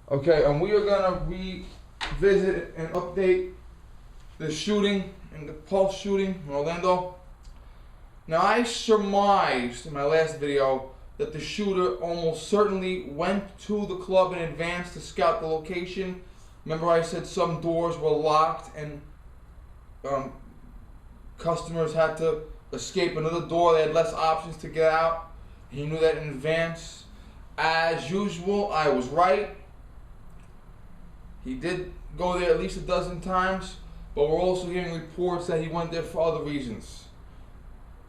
Okay, and we are gonna revisit and update the shooting and the Pulse shooting in Orlando. Now, I surmised in my last video that the shooter almost certainly went to the club in advance to scout the location. Remember, I said some doors were locked and customers had to escape another door. They had less options to get out. He knew that in advance. As usual, I was right. He did go there at least a dozen times, but we're also hearing reports that he went there for other reasons.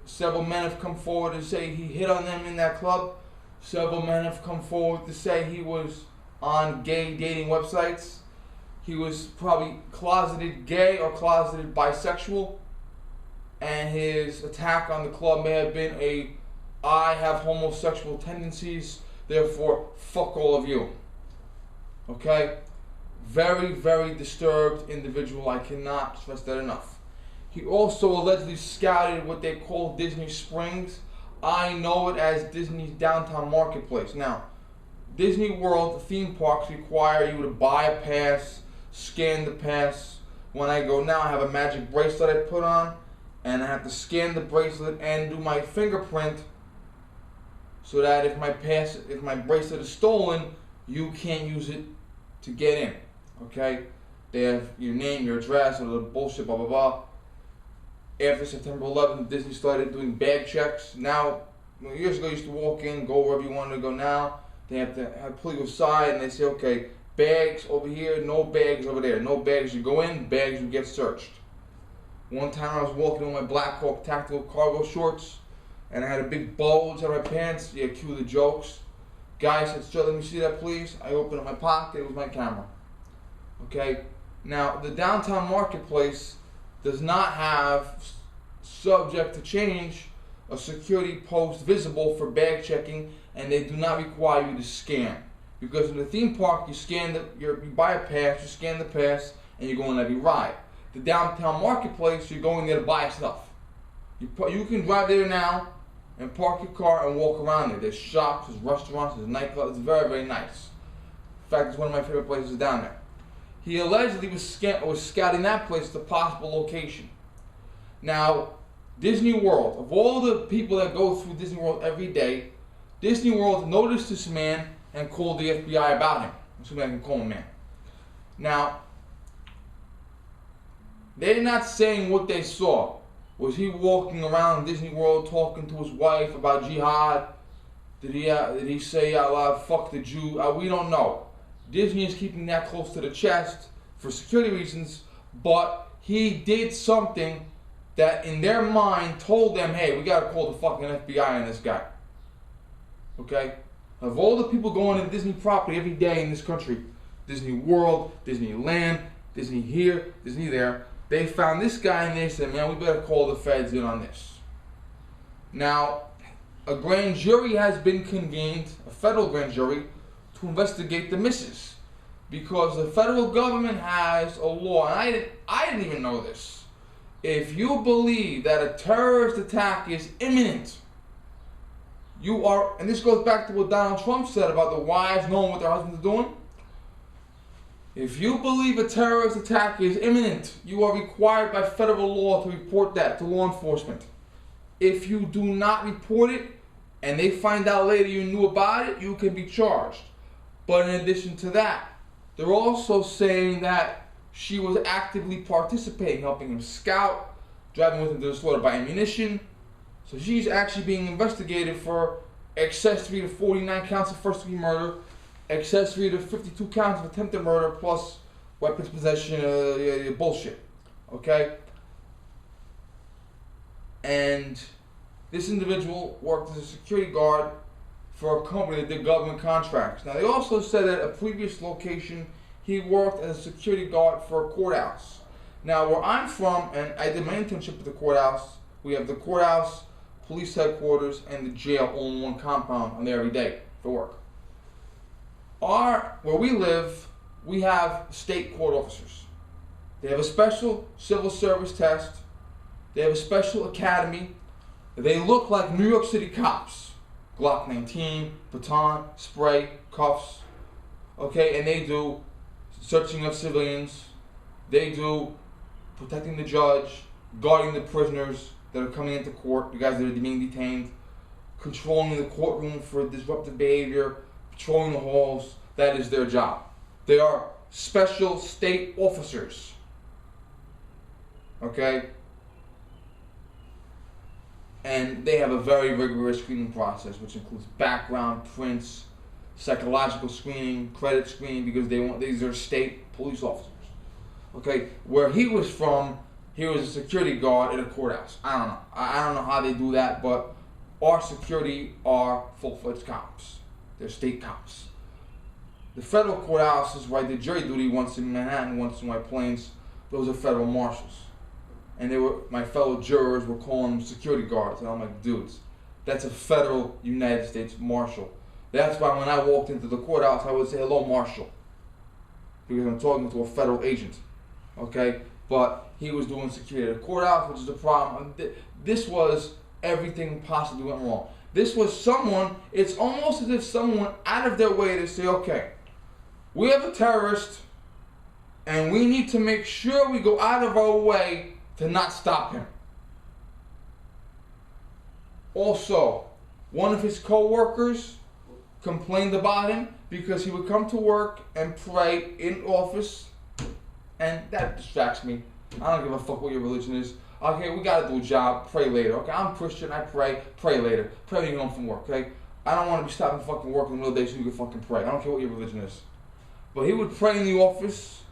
Several men have come forward to say he hit on them in that club. Several men have come forward to say he was on gay dating websites. He was probably closeted gay or closeted bisexual. And his attack on the club may have been I have homosexual tendencies, therefore fuck all of you. Okay? Very, very disturbed individual. I cannot stress that enough. He also allegedly scouted what they call Disney Springs. I know it as Disney's downtown marketplace. Now, Disney World theme parks require you to buy a pass, scan the pass. When I go now, I have a magic bracelet I put on, and I have to scan the bracelet and do my fingerprint so that if my bracelet is stolen, you can't use it to get in. Okay? They have your name, your address, and the bullshit, blah, blah, blah. After September 11th, Disney started doing bag checks. Now, years ago, you used to walk in, go wherever you wanted to go. Now, they have to pull you aside, and they say, okay, bags over here, no bags over there. No bags, you go in, bags, you get searched. One time I was walking in my Black Hawk tactical cargo shorts, and I had a big bulge on my pants. Yeah, cue the jokes. Guy said, "Sir, let me see that, please." I opened up my pocket. It was my camera. Okay? Now, the downtown marketplace does not have, subject to change, a security post visible for bag checking, and they do not require you to scan. Because in the theme park, you buy a pass, you scan the pass, and you go on every ride. The downtown marketplace, you're going there to buy stuff. You can drive there now and park your car and walk around there. There's shops, there's restaurants, there's nightclubs. It's very, very nice. In fact, it's one of my favorite places down there. He allegedly was scouting that place as a possible location. Now, Disney World, of all the people that go through Disney World every day, Disney World noticed this man and called the FBI about him. Assuming I can call him man. Now, they're not saying what they saw. Was he walking around Disney World talking to his wife about jihad? Did he say out loud, "Fuck the Jew"? We don't know. Disney is keeping that close to the chest for security reasons, but he did something that in their mind told them, hey, we gotta call the fucking FBI on this guy. Okay? Of all the people going to Disney property every day in this country, Disney World, Disneyland, Disney here, Disney there, they found this guy and they said, man, we better call the feds in on this. Now, a grand jury has been convened, a federal grand jury, to investigate the misses. Because the federal government has a law, and I didn't even know this. If you believe that a terrorist attack is imminent, you are, and this goes back to what Donald Trump said about the wives knowing what their husbands are doing. If you believe a terrorist attack is imminent, you are required by federal law to report that to law enforcement. If you do not report it, and they find out later you knew about it, you can be charged. But in addition to that, they're also saying that she was actively participating, helping him scout, driving with him to the slaughter by ammunition. So she's actually being investigated for accessory to 49 counts of first-degree murder, accessory to 52 counts of attempted murder, plus weapons possession, bullshit. Okay? And this individual worked as a security guard for a company that did government contracts. Now, they also said that at a previous location, he worked as a security guard for a courthouse. Now, where I'm from, and I did my internship at the courthouse, we have the courthouse, police headquarters, and the jail all in one compound. I'm there every day for work. Where we live, we have state court officers. They have a special civil service test. They have a special academy. They look like New York City cops. Glock 19, baton, spray, cuffs. okay, and they do searching of civilians, they do protecting the judge, guarding the prisoners that are coming into court, the guys that are being detained, controlling the courtroom for disruptive behavior, patrolling the halls. That is their job. They are special state officers. Okay? And they have a very rigorous screening process, which includes background, prints, psychological screening, credit screening, because these are state police officers. Okay? Where he was from, he was a security guard at a courthouse. I don't know. I don't know how they do that, but our security are full-fledged cops. They're state cops. The federal courthouses, where I did jury duty once in Manhattan, once in White Plains, those are federal marshals. And my fellow jurors were calling them security guards. And I'm like, dudes, that's a federal United States marshal. That's why when I walked into the courthouse, I would say, hello, marshal. Because I'm talking to a federal agent. Okay? But he was doing security at the courthouse, which is the problem. This was everything possibly went wrong. This was it's almost as if someone went out of their way to say, okay, we have a terrorist, and we need to make sure we go out of our way to not stop him. Also, one of his co-workers complained about him because he would come to work and pray in office, and that distracts me. I don't give a fuck what your religion is. Okay, we gotta do a job, pray later. Okay, I'm Christian, I pray later. Pray when you get home from work, okay? I don't want to be stopping fucking work in the middle of the day so you can fucking pray. I don't care what your religion is. But he would pray in the office,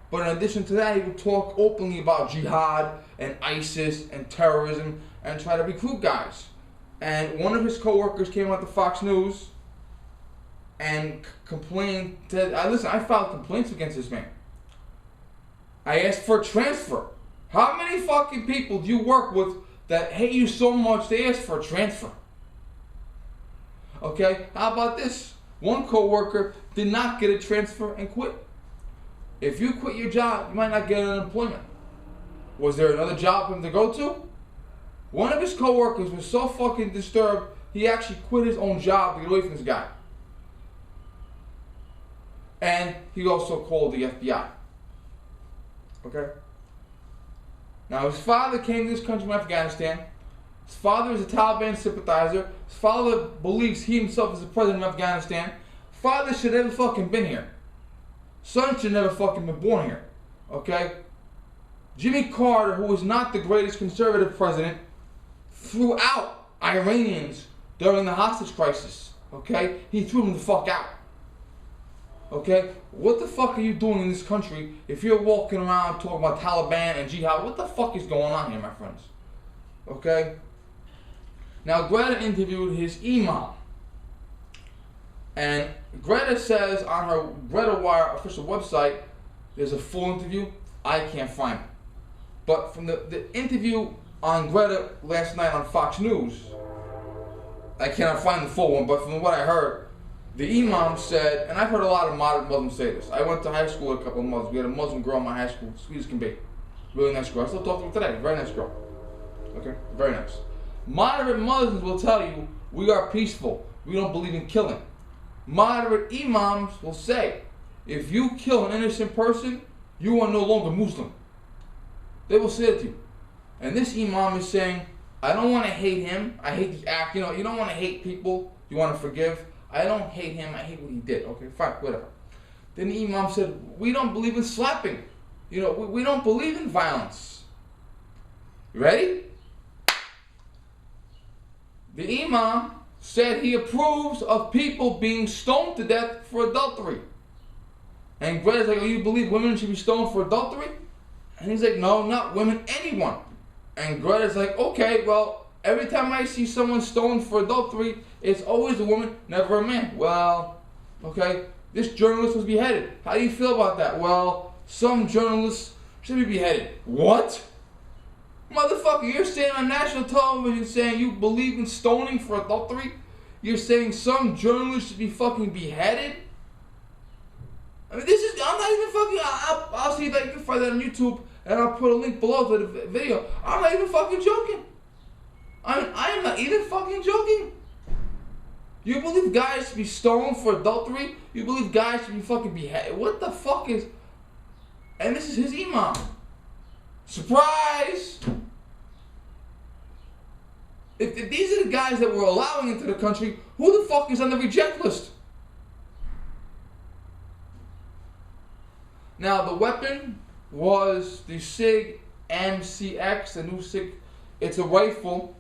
but in addition to that, he would talk openly about jihad and ISIS and terrorism and try to recruit guys. And one of his co-workers came out to Fox News and complained I filed complaints against this man. I asked for a transfer. How many fucking people do you work with that hate you so much they ask for a transfer? Okay, how about this? One co-worker did not get a transfer and quit. If you quit your job, you might not get unemployment. Was there another job for him to go to? One of his co-workers was so fucking disturbed, he actually quit his own job to get away from this guy. And he also called the FBI. Okay? Now, his father came to this country from Afghanistan. His father is a Taliban sympathizer. His father believes he himself is the president of Afghanistan. Father should have never fucking been here. Son should never fucking been born here. Okay? Jimmy Carter, who was not the greatest conservative president, threw out Iranians during the hostage crisis. Okay? He threw them the fuck out. Okay? What the fuck are you doing in this country if you're walking around talking about Taliban and jihad? What the fuck is going on here, my friends? Okay? Now, Greta interviewed his imam. And Greta says on her Greta Wire official website, there's a full interview. I can't find it. But from the interview on Greta last night on Fox News, I cannot find the full one, but from what I heard, the imam said, and I've heard a lot of moderate Muslims say this. I went to high school with a couple of Muslims. We had a Muslim girl in my high school, sweet as can be. Really nice girl. I still talk to her today. Very nice girl. Okay? Very nice. Moderate Muslims will tell you, we are peaceful. We don't believe in killing. Moderate imams will say, if you kill an innocent person, you are no longer Muslim. They will say it to you. And this imam is saying, I don't want to hate him. I hate the act. You know, you don't want to hate people. You want to forgive. I don't hate him. I hate what he did. Okay, fine, whatever. Then the imam said, we don't believe in slapping. You know, we don't believe in violence. You ready? The imam said he approves of people being stoned to death for adultery. And Greta's like, oh, you believe women should be stoned for adultery? And he's like, no, not women, anyone. And Greta's like, okay, well, every time I see someone stoned for adultery, it's always a woman, never a man. Well, okay, this journalist was beheaded. How do you feel about that? Well, some journalists should be beheaded. What? Motherfucker, you're saying on national television saying you believe in stoning for adultery? You're saying some journalists should be fucking beheaded? I mean, I'm not even fucking, I'll see if I can find that on YouTube, and I'll put a link below to the video. I'm not even fucking joking. I am not even fucking joking. You believe guys should be stoned for adultery? You believe guys should be fucking beheaded? What the fuck is... And this is his imam. Surprise! If these are the guys that we're allowing into the country, who the fuck is on the reject list? Now, the weapon was the SIG MCX, the new SIG. It's a rifle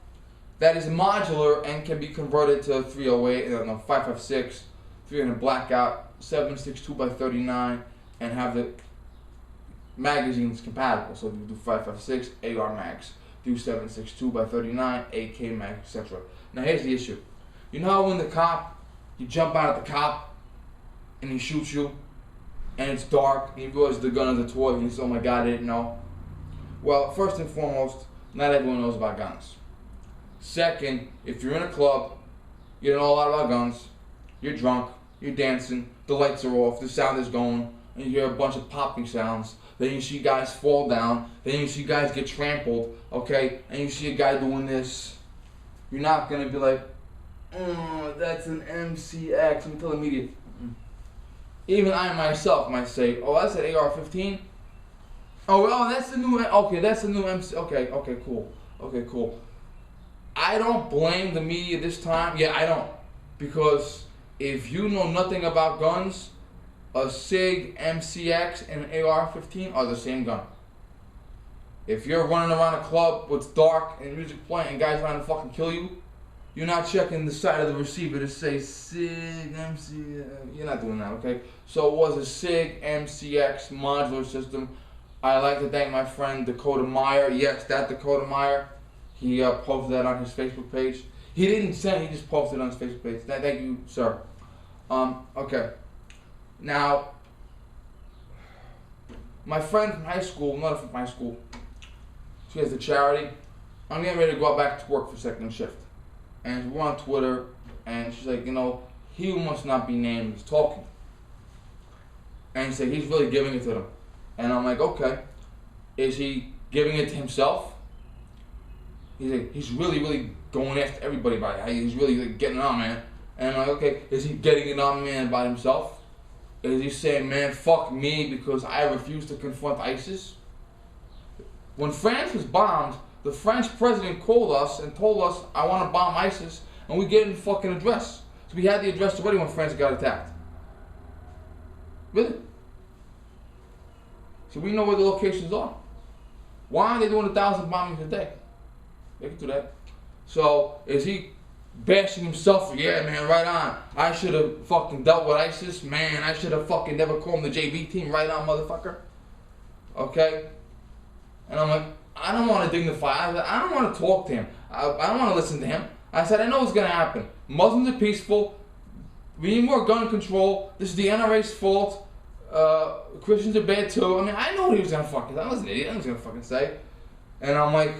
that is modular and can be converted to 308, 5.56, 300 blackout, 7.62 by 39, and have the magazines compatible. So you do 5.56 AR mags, do 7.62 by 39 AK mag, etc. Now here's the issue. You know how when you jump out at the cop and he shoots you, and it's dark, and you realize the gun is a toy, and you say, oh my god, I didn't know. Well, first and foremost, not everyone knows about guns. Second, if you're in a club, you don't know a lot about guns, you're drunk, you're dancing, the lights are off, the sound is going, and you hear a bunch of popping sounds, then you see guys fall down, then you see guys get trampled, okay, and you see a guy doing this, you're not going to be like, that's an MCX, until the media. Even I myself might say, oh, that's an AR-15? Oh, well, that's the new, okay, that's the new MC, okay, cool. I don't blame the media this time. Yeah, I don't. Because if you know nothing about guns, a SIG MCX and an AR-15 are the same gun. If you're running around a club where it's dark and music playing and guys trying to fucking kill you, you're not checking the side of the receiver to say SIG MCX. You're not doing that, okay? So it was a SIG MCX modular system. I'd like to thank my friend Dakota Meyer. Yes, that Dakota Meyer. He posted that on his Facebook page. He didn't send it, he just posted it on his Facebook page. Thank you, sir. Okay. Now, my friend from high school, not from high school, she has a charity. I'm getting ready to go back to work for second shift. And we're on Twitter, and she's like, he who must not be named is talking. And she said, he's really giving it to them. And I'm like, okay. Is he giving it to himself? He's like, he's really going after everybody by it. He's really getting it on, man. And I'm like, okay, is he getting it on, man, by himself? Is he saying, man, fuck me because I refuse to confront ISIS? When France was bombed, the French president called us and told us, I want to bomb ISIS, and we gave him the fucking address. So we had the address already when France got attacked. Really? So we know where the locations are. Why aren't they doing 1,000 bombings a day? They can do that. So, is he bashing himself? Yeah, man, right on. I should have fucking dealt with ISIS. Man, I should have fucking never called the JV team. Right on, motherfucker. Okay? And I'm like, I don't want to dignify. I don't want to talk to him. I don't want to listen to him. I said, I know what's going to happen. Muslims are peaceful. We need more gun control. This is the NRA's fault. Christians are bad too. I mean, I know what he was going to fucking say. I was an idiot. I was going to fucking say. And I'm like,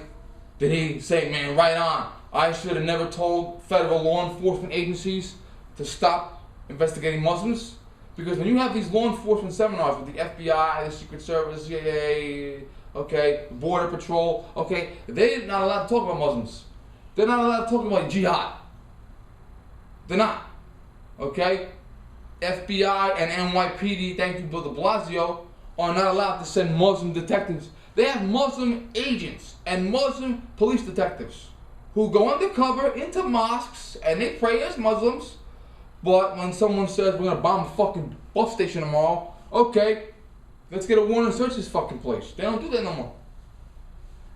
did he say, man, right on, I should have never told federal law enforcement agencies to stop investigating Muslims? Because when you have these law enforcement seminars with the FBI, the Secret Service, CIA, okay, Border Patrol, okay, they're not allowed to talk about Muslims. They're not allowed to talk about jihad. They're not. Okay? FBI and NYPD, thank you, Bill de Blasio, are not allowed to send Muslim detectives. They have Muslim agents and Muslim police detectives who go undercover into mosques and they pray as Muslims. But when someone says we're going to bomb a fucking bus station tomorrow, okay, let's get a warrant and search this fucking place. They don't do that no more.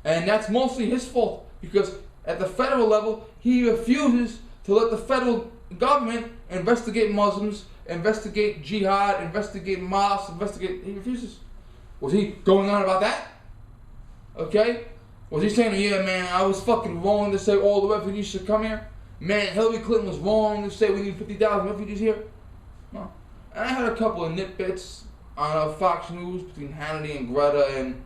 And that's mostly his fault because at the federal level, he refuses to let the federal government investigate Muslims, investigate jihad, investigate mosques, he refuses. Was he going on about that? Okay? Was he saying, yeah, man, I was fucking wrong to say all the refugees should come here? Man, Hillary Clinton was wrong to say we need 50,000 refugees here? No. And I had a couple of nitbits on Fox News between Hannity and Greta and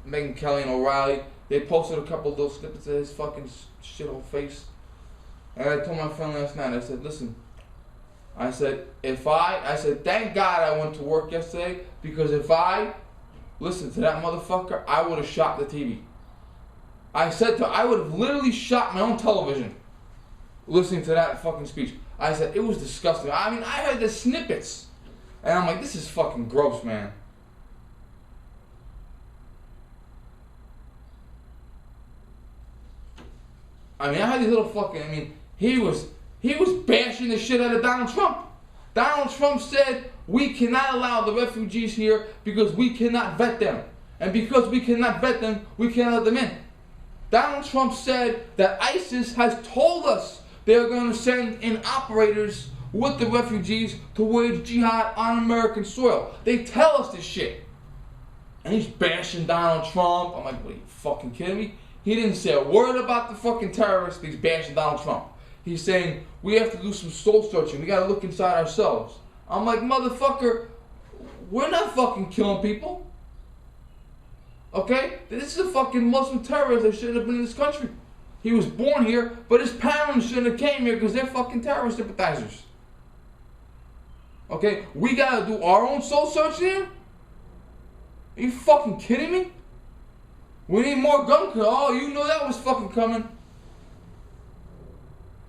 Megyn Kelly and O'Reilly. They posted a couple of those snippets of his fucking shithole face. And I told my friend last night, I said, listen, I said, thank God I went to work yesterday because if I listened to that motherfucker, I would have shot the TV. I said I would have literally shot my own television listening to that fucking speech. I said, it was disgusting. I mean, I heard the snippets. And I'm like, this is fucking gross, man. I mean, I had these little fucking, I mean, he was bashing the shit out of Donald Trump. Donald Trump said, we cannot allow the refugees here because we cannot vet them. And because we cannot vet them, we can't let them in. Donald Trump said that ISIS has told us they're going to send in operators with the refugees to wage jihad on American soil. They tell us this shit. And he's bashing Donald Trump. I'm like, what, are you fucking kidding me? He didn't say a word about the fucking terrorists. He's bashing Donald Trump. He's saying, we have to do some soul searching. We got to look inside ourselves. I'm like, motherfucker, we're not fucking killing people. Okay? This is a fucking Muslim terrorist that shouldn't have been in this country. He was born here, but his parents shouldn't have came here because they're fucking terrorist sympathizers. Okay? We got to do our own soul searching here? Are you fucking kidding me? We need more gun control. Oh, you know that was fucking coming.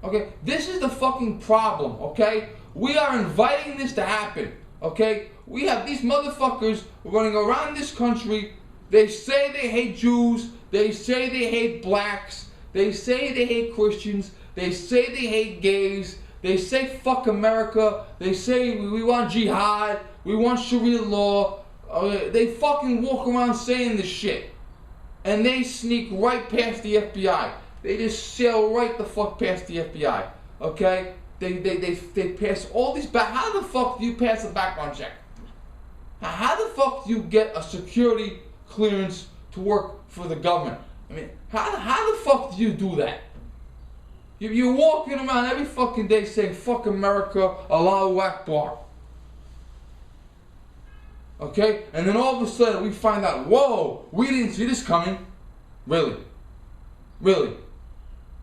Okay? This is the fucking problem, okay? We are inviting this to happen, okay? We have these motherfuckers running around this country. They say they hate Jews. They say they hate blacks. They say they hate Christians. They say they hate gays. They say fuck America. They say we want jihad. We want Sharia law. They fucking walk around saying this shit. And they sneak right past the FBI. They just sail right the fuck past the FBI. Okay? They pass all these back. How the fuck do you pass a background check? How the fuck do you get a security clearance to work for the government? I mean, how the fuck do you do that? You're walking around every fucking day saying fuck America, Allahu Akbar. Okay? And then all of a sudden we find out, whoa, we didn't see this coming. Really? Really?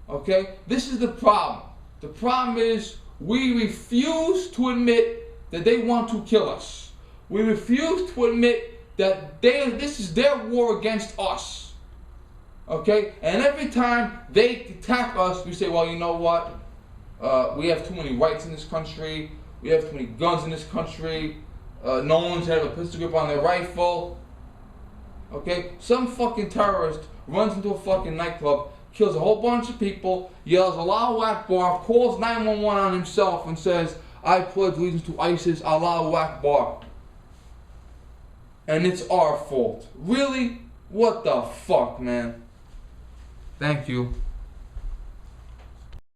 Okay? This is the problem. The problem is we refuse to admit that they want to kill us. We refuse to admit that this is their war against us. Okay? And every time they attack us, we say, well, you know what? We have too many rights in this country. We have too many guns in this country. No one's had a pistol grip on their rifle. Okay? Some fucking terrorist runs into a fucking nightclub, kills a whole bunch of people, yells Allahu Akbar, calls 911 on himself and says, I pledge allegiance to ISIS, Allahu Akbar. And it's our fault. Really? What the fuck, man? Thank you.